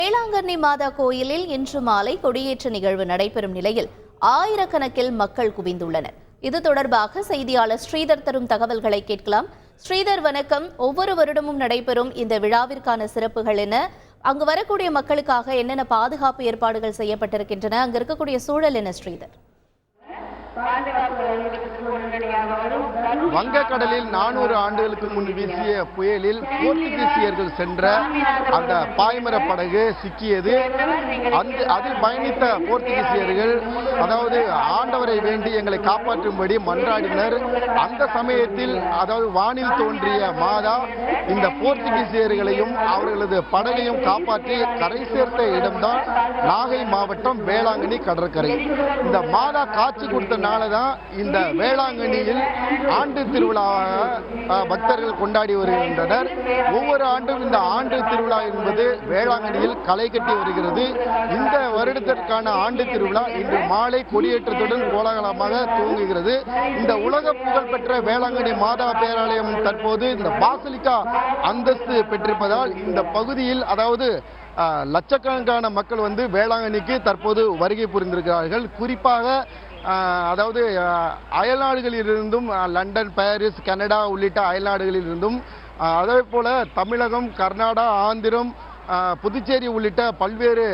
வேளாங்கண்ணி மாதா கோயிலில் இன்று மாலை கொடியேற்ற நிகழ்வு நடைபெறும் நிலையில் ஆயிரக்கணக்கில் மக்கள் குவிந்துள்ளனர். இது தொடர்பாக செய்தியாளர் ஸ்ரீதர் தரும் தகவல்களை கேட்கலாம். ஸ்ரீதர், வணக்கம். ஒவ்வொரு வருடமும் நடைபெறும் இந்த விழாவிற்கான சிறப்புகள் என்ன? அங்கு வரக்கூடிய மக்களுக்காக என்னென்ன பாதுகாப்பு ஏற்பாடுகள் செய்யப்பட்டிருக்கின்றன? அங்கு இருக்கக்கூடிய சூழல் என்ன ஸ்ரீதர்? வங்கக்கடலில் 400 ஆண்டுகளுக்கு முன் வீசிய புயலில் போர்த்துகீசியர்கள் சென்ற அந்த பாய்மர படகு சிக்கியது. அதில் பயணித்த போர்த்துகீசியர்கள் அதாவது ஆண்டவரை வேண்டி எங்களை காப்பாற்றும்படி மன்றாடினர். அந்த சமயத்தில் அதாவது வானில் தோன்றிய மாதா இந்த போர்த்துகீசியர்களையும் அவர்களது படகையும் காப்பாற்றி கரை சேர்த்த இடம்தான் நாகை மாவட்டம் வேளாங்கண்ணி கடற்கரை. இந்த மாதா காட்சி கொடுத்தனாலதான் இந்த வேளாங்கண்ணியில் ஆண்டு திருவிழாவாக பக்தர்கள் கொண்டாடி வருகின்றனர். ஒவ்வொரு ஆண்டும் இந்த ஆண்டு திருவிழா என்பது வேளாங்கண்ணியில் களை கட்டி வருகிறது. இந்த வருடத்திற்கான ஆண்டு திருவிழா இன்று மாலை கொடியேற்றத்துடன் கோலாகலமாக துவங்குகிறது. இந்த உலக புகழ்பெற்ற வேளாங்கண்ணி மாதா பேராலயம் தற்போது இந்த பாசிலிக்கா அந்தஸ்து பெற்றிருப்பதால் இந்த பகுதியில் அதாவது லட்சக்கணக்கான மக்கள் வந்து வேளாங்கண்ணிக்கு தற்போது வருகை புரிந்திருக்கிறார்கள். குறிப்பாக அதாவது அயல்நாடுகளிலிருந்தும் லண்டன், பாரிஸ், கனடா உள்ளிட்ட அயல்நாடுகளிலிருந்தும் அதே போல தமிழகம், கர்நாடகா, ஆந்திரம், புதுச்சேரி உள்ளிட்ட பல்வேறு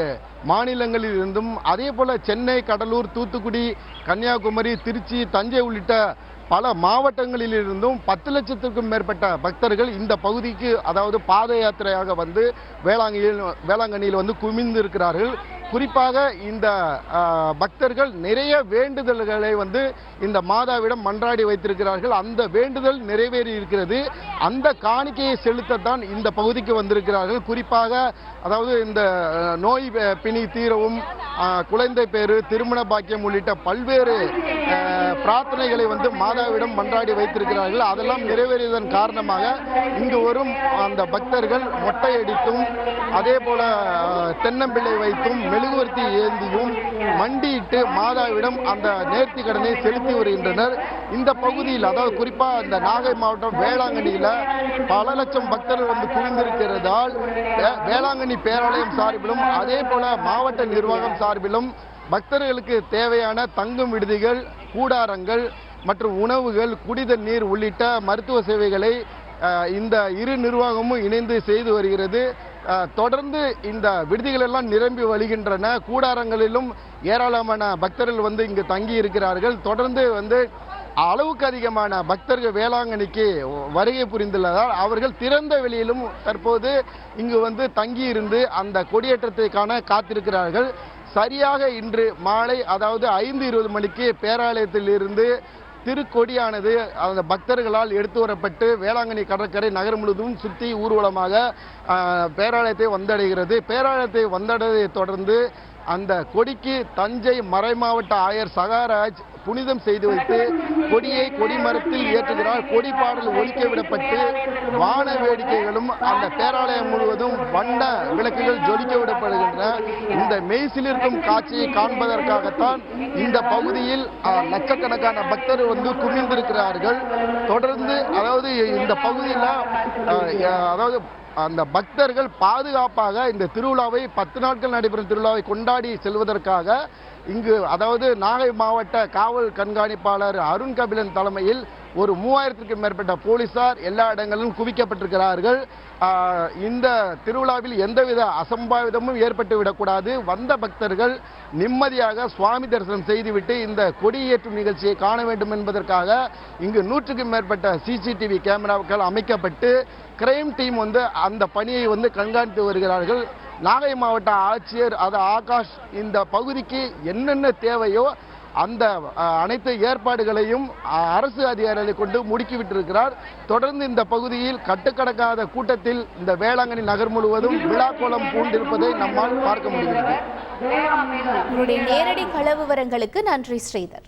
மாநிலங்களில் இருந்தும் அதே போல சென்னை, கடலூர், தூத்துக்குடி, கன்னியாகுமரி, திருச்சி, தஞ்சை உள்ளிட்ட பல மாவட்டங்களில் இருந்தும் 10 லட்சத்திற்கும் மேற்பட்ட பக்தர்கள் இந்த பகுதிக்கு அதாவது பாத யாத்திரையாக வந்து வேளாங்கண்ணியில் வந்து குவிந்திருக்கிறார்கள். குறிப்பாக இந்த பக்தர்கள் நிறைய வேண்டுதல்களை வந்து இந்த மாதாவிடம் மன்றாடி வைத்திருக்கிறார்கள். அந்த வேண்டுதல் நிறைவேறி இருக்கிறது. அந்த காணிக்கையை செலுத்தத்தான் இந்த பகுதிக்கு வந்திருக்கிறார்கள். குறிப்பாக அதாவது இந்த நோய் பிணி தீரவும், குழந்தை பேரு, திருமண பாக்கியம் உள்ளிட்ட பல்வேறு பிரார்த்தனைகளை வந்து மாதாவிடம் மன்றாடி வைத்திருக்கிறார்கள். அதெல்லாம் நிறைவேறியதன் காரணமாக இங்கு வரும் அந்த பக்தர்கள் மொட்டையடித்தும் அதே போல தென்னம்பிள்ளை வைத்தும் மெழுகுவர்த்தி ஏந்தியும் மண்டியிட்டு மாதாவிடம் அந்த நேர்த்தி கடனை செலுத்தி வருகின்றனர். இந்த பகுதியில் அதாவது குறிப்பாக இந்த நாகை மாவட்டம் வேளாங்கண்ணியில் பல லட்சம் பக்தர்கள் வந்து குவிந்திருக்கிறதால் வேளாங்கண்ணி பேராலயம் சார்பிலும் அதே போல மாவட்ட நிர்வாகம் சார்பிலும் பக்தர்களுக்கு தேவையான தங்கும் விடுதிகள், கூடாரங்கள் மற்றும் உணவுகள், குடித நீர் உள்ளிட்ட மருத்துவ சேவைகளை இந்த இரு நிர்வாகமும் இணைந்து செய்து வருகிறது. தொடர்ந்து இந்த விடுதிகள் எல்லாம் நிரம்பி வழிகின்றன. கூடாரங்களிலும் ஏராளமான பக்தர்கள் வந்து இங்கு தங்கி இருக்கிறார்கள். தொடர்ந்து வந்து அளவுக்கு அதிகமான பக்தர்கள் வேளாங்கண்ணிக்கு வருகை புரிந்துள்ளதால் அவர்கள் திறந்த வெளியிலும் தற்போது இங்கு வந்து தங்கியிருந்து அந்த கொடியேற்றத்தை காண காத்திருக்கிறார்கள். சரியாக இன்று மாலை அதாவது 5:20 மணிக்கு பேராலயத்தில் இருந்து திருக்கொடியானது அந்த பக்தர்களால் எடுத்து வரப்பட்டு வேளாங்கண்ணி கடற்கரை நகர் முழுவதும் சுற்றி ஊர்வலமாக பேராலயத்தை வந்தடைகிறது. பேராலயத்தை வந்தடைவதை தொடர்ந்து அந்த கொடிக்கு தஞ்சை மறைமாவட்ட ஆயர் சகாராஜ் புனிதம் செய்து வைத்து கொடியை கொடிமரத்தில் ஏற்றுகிறார். கொடி பாடல் ஒலிக்க விடப்பட்டு வான வேடிக்கைகளும் அந்த பேராலயம் முழுவதும் வண்ண விளக்குகள் ஜொலிக்க விடப்படுகின்றன. இந்த மெய்சிலிருக்கும் காட்சியை காண்பதற்காகத்தான் இந்த பகுதியில் லட்சக்கணக்கான பக்தர்கள் வந்து குவிந்திருக்கிறார்கள். தொடர்ந்து அதாவது இந்த பகுதியில் அதாவது அந்த பக்தர்கள் பாதுகாப்பாக இந்த திருவிழாவை 10 நாட்கள் நடைபெறும் திருவிழாவை கொண்டாடி செல்வதற்காக இங்கு அதாவது நாகை மாவட்ட காவல் கண்காணிப்பாளர் அருண் கபிலன் தலைமையில் ஒரு 3000க்கும் மேற்பட்ட போலீசார் எல்லா இடங்களிலும் குவிக்கப்பட்டிருக்கிறார்கள். இந்த திருவிழாவில் எந்தவித அசம்பாவிதமும் ஏற்பட்டு விடக்கூடாது. வந்த பக்தர்கள் நிம்மதியாக சுவாமி தரிசனம் செய்துவிட்டு இந்த கொடியேற்றும் நிகழ்ச்சியை காண வேண்டும் என்பதற்காக இங்கு 100க்கும் மேற்பட்ட சிசிடிவி கேமராக்கள் அமைக்கப்பட்டு கிரைம் டீம் வந்து அந்த பணியை வந்து கண்காணித்து வருகிறார்கள். நாகை மாவட்ட ஆட்சியர் ஆகாஷ் இந்த பகுதிக்கு என்னென்ன தேவையோ அந்த அனைத்து ஏற்பாடுகளையும் அரசு அதிகாரிகளை கொண்டு முடுக்கிவிட்டிருக்கிறார். தொடர்ந்து இந்த பகுதியில் கட்டுக்கடக்காத கூட்டத்தில் இந்த வேளாங்கண்ணி நகர் முழுவதும் விழாக்கோலம் பூண்டிருப்பதை நம்மால் பார்க்க முடிகிறது. நேரடி கள விவரங்களுக்கு நன்றி ஸ்ரீதர்.